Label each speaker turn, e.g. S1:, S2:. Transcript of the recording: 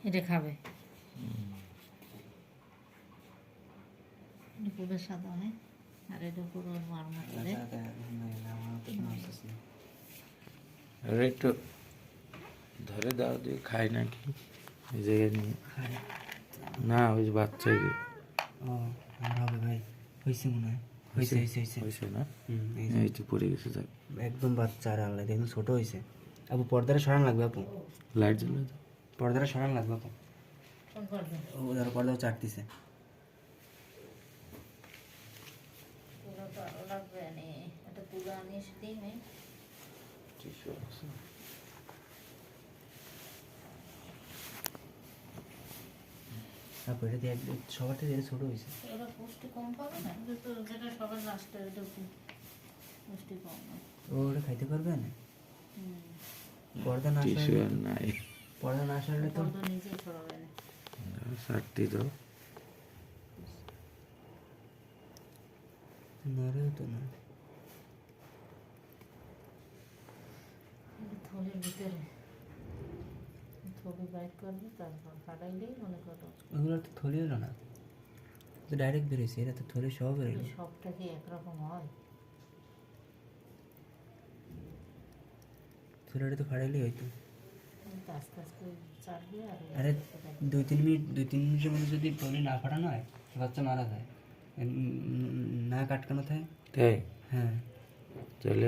S1: এটা খাবে পুরো সাদা অনেক আর এটা পুরো মার মতো
S2: আর একটু ধরে দাও দিয়ে খাই নাকি এই জায়গায় নিয়ে না ওই যে বাচ্চাকে
S3: ও আর হবে ভাই হয়েছে মনে হয় হয়েছে হয়েছে হয়েছে
S2: হয়েছে না
S3: এই
S2: এই তো পড়ে গেছে যাক
S3: একদম বাচ্চা আর আল্লাহ দেখুন ছোট হয়েছে আপু পর্দাটা সরান লাগবে আপু
S2: লাইট জ্বলে দাও
S3: পর্দাটা সরান লাগবে আপু
S1: কোন করবে
S3: ও ধরো পর্দাও চাটতেছে
S1: পুরো ভালো লাগবে নি এটা পুরো আনিস দিই আমি
S2: টিস্যু আছে
S3: আপু এটা দিয়ে একদম সবার থেকে ছোট হয়েছে
S1: এটা পুষ্টি কম পাবে না কিন্তু যেটা সবার লাস্টে এটা পুষ্টি কম না
S3: ও ওটা খাইতে পারবে না পর্দা না
S2: টিস্যু
S3: সরালে
S2: আর নাই
S3: পর্দা না সরালে তো
S1: পর্দা নিজেই ছড়াবে না
S2: চারটি দাও
S3: নড়েও তো না
S1: এটা থলির ভিতরে থলি বাইট করবে তারপর ফাটাইলেই মনে করো
S3: ওগুলো তো থলি হলো না তো ডাইরেক্ট বেরিয়েছে এটা তো থলি সহ বেরোলো
S1: সবটা কি একরকম হয়
S3: থলিটা তো ফাটাইলেই হয়তো
S1: কিন্তু আস্তে আস্তে চাটবে আর
S3: আরে 2-3 মিনিটের মধ্যে যদি থলি না ফাটানো হয় বাচ্চা মারা যায় না কাটকানো থাকে
S2: তাই
S3: হ্যাঁ
S2: তাহলে